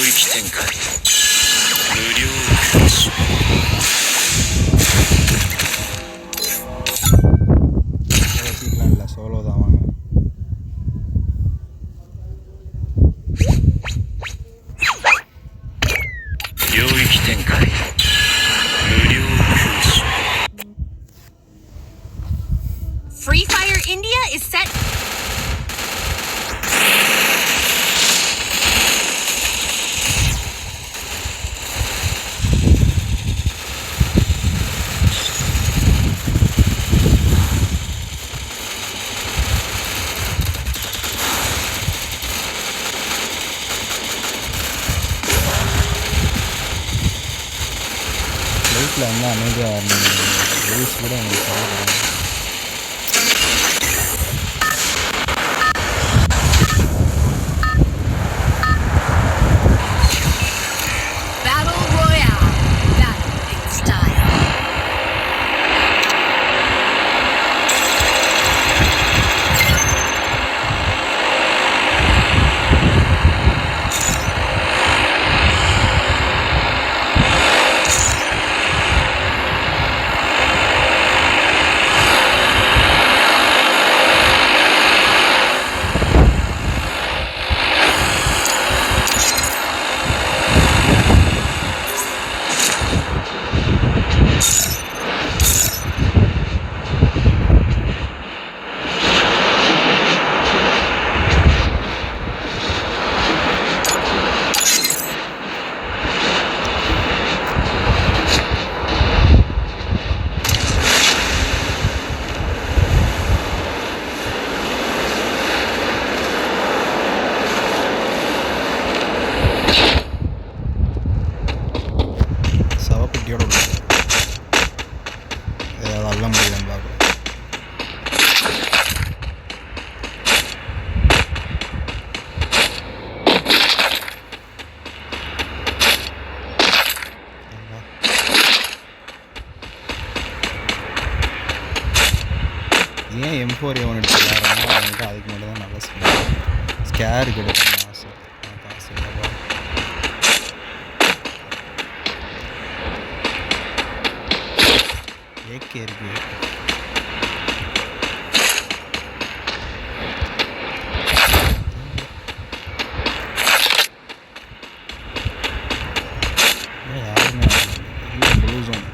域展開無料空襲பேசிக்கலாம் இல்லை சோலோ தான் வாங்க.領域展開無料空襲 Free Fire India is set. லைட்டில் வந்து அமைதியாக ரூல்ஸ் கூட உங்களுக்கு தேவைப்படுறாங்க. Battle Royale. Battle in style. சவப்பெட்டியோட உள்ளது ஏதாவது அல்ல முடியுதுன்னு பார்க்குறேன். ஏன் M4A1 எடுத்து விளையாடுறோமோ அவங்கள்ட்ட அதுக்கு மட்டும் தான் நல்லா ஸ்கேருக்கு எடுக்கணும்னு ஆசை. காசு இல்லைப்பா. ஏகே இருக்கு. யாருமே ப்ளூ ஜோன்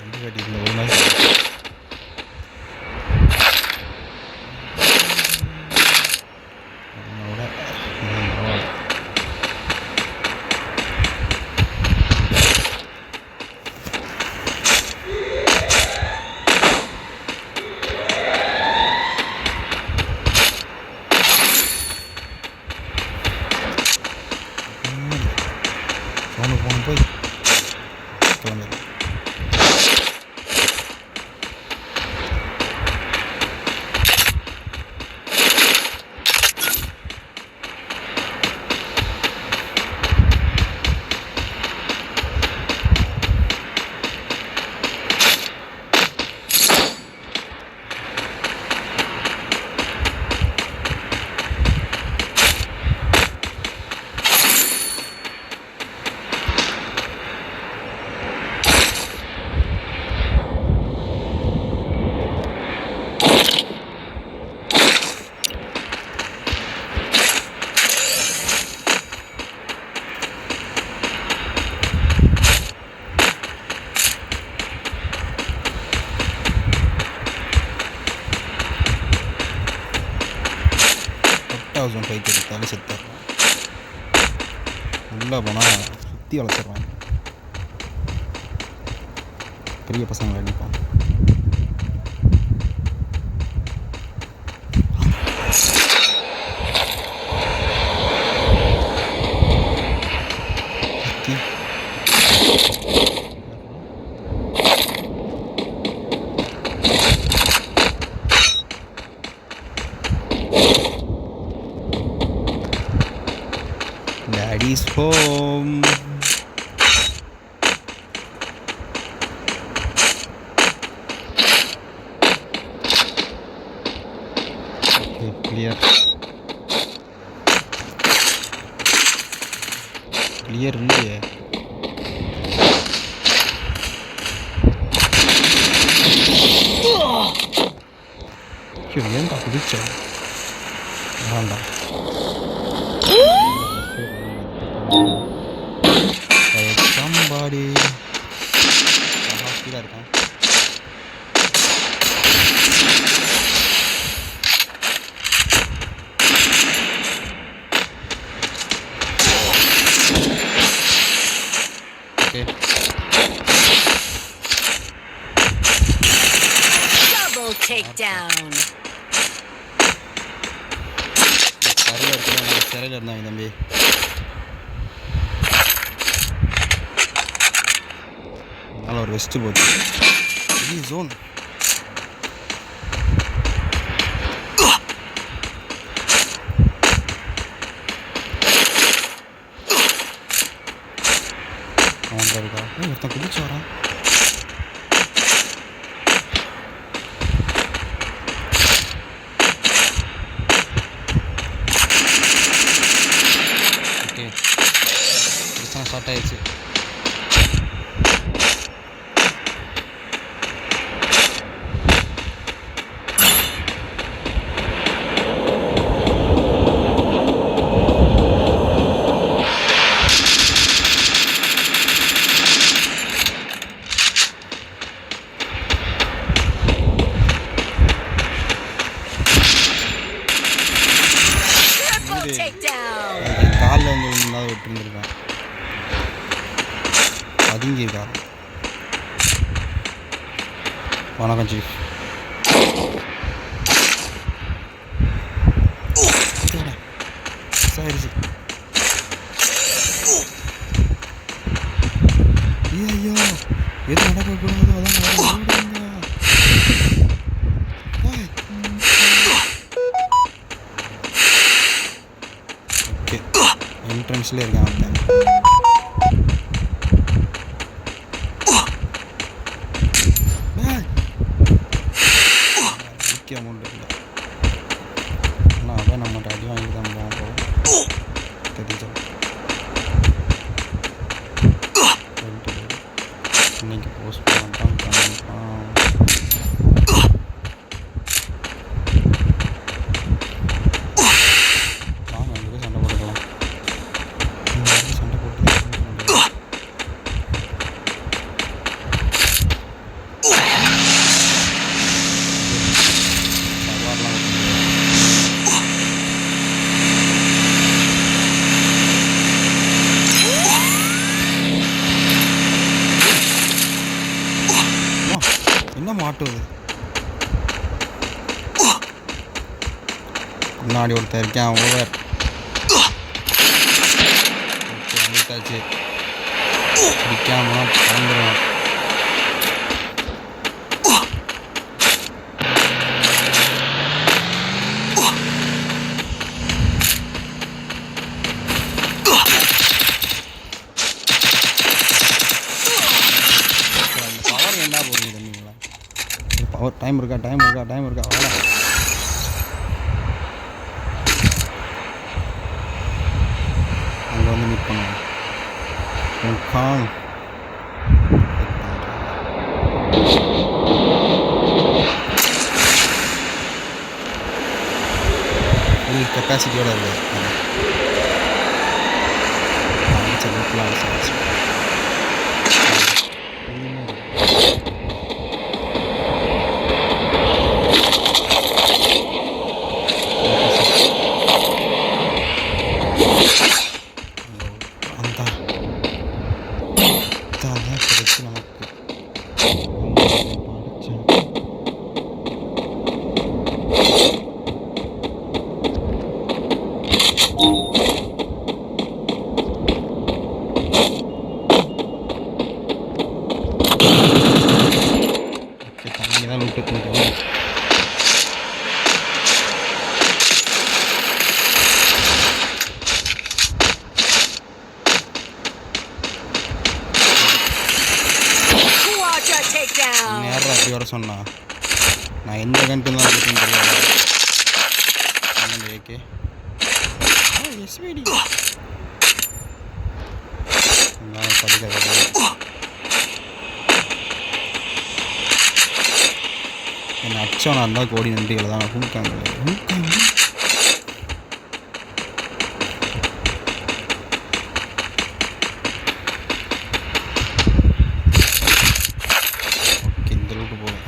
எண்டி காட்டி இதில் ஒரு நாள் விட பரவாயில்ல. போன போய் கிளம்புது. ஜோன் ஃபைட் எடுத்தாலும் செத்துடுறான். உள்ளே போனால் சுற்றி வளர்த்துறான். பெரிய பசங்களை அடிப்பான். Daddy's home. கிளியர் கிளியர் இல்லையே. ஏன்டா குதிச்ச வேண்டாம். சம்பாடி ஸ்பீடாக இருக்கான். Okay Double takedown. சரியாக இருக்கிற சிறையில் இருந்தாங்க தம்பி. அதனால் ஒரு வெஸ்ட்டு போச்சு. இது ஜோன் அவன் இருக்கா. ஒருத்தன் குதிச்சு வரான். ஓகே பிரச்சனை ஸ்டார்ட் ஆயிடுச்சு. Triple takedown. காலில் வந்து இருந்தால் விட்டுருந்துருக்கான். பதுங்கியிருக்கான். வணக்கம் சீஃப். ஆயிடுச்சு. ஐயோ எது நடக்கக்கூடாதோ அதான் நடக்க. ஓகே என்ட்ரன்ஸ்லேயே இருக்கான் அவன். முக்கிய அமௌண்ட் இல்லை ஆனால் அதான் நம்மகிட்ட அடி வாங்கி தான் போவோம் தெரிஞ்சோம். இன்னைக்கு போஸ்ட் பண்ணிட்டான் பண்ணிட்டான். வாங்க அங்கே போய் சண்டை போட்டுக்கலாம். சண்டை போட்டு சவார்லாம் என்ன மாட்டுவது. முன்னாடி ஒருத்தர் இருக்கேன். ஓவர் ஓகே அமுத்தாச்சு. பிடிக்காம பறந்துடுவான். பவர் என்ன போகிறீங்க தம்பிங்களா? பவர் டைம் இருக்கா டைம் இருக்கா டைம் இருக்கா வாடா. அங்கே வந்து மீட் பண்ணுவோம். கான் ஃபுல் கெப்பாசிட்டியோடு இருக்குது. அந்த கிடைச்சி நமக்கு தண்ணி தான் விட்டு போயிட்டோம். நேரம் அப்படி வர சொன்னா நான் எந்த கண்ட்டு தான் இருக்குன்னு தெரியாது. இந்த ஏகே எஸ்விடி படிக்காத என்னை அச்சவனா இருந்தால் கோடி நன்றிகளை தான் ஹூக்காங்க ஓகே இந்த அளவுக்கு போகும்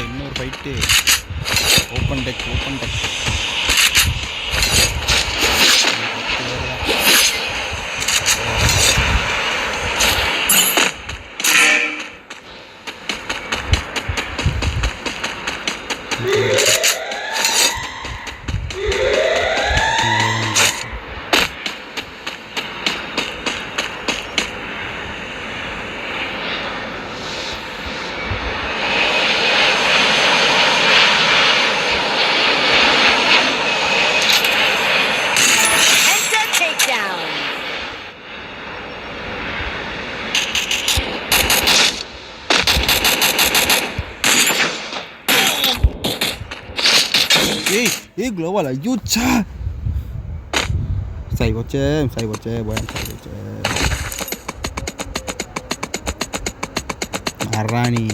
இன்னொரு fight open tech Penta takedown. Ê global là Yucha. Xài vào chơi, bọn em xài vào chơi. Arani.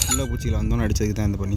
உள்ள பூச்சியில் வந்தோன்னு அடிச்சதுக்கு தான் இந்த பண்ணி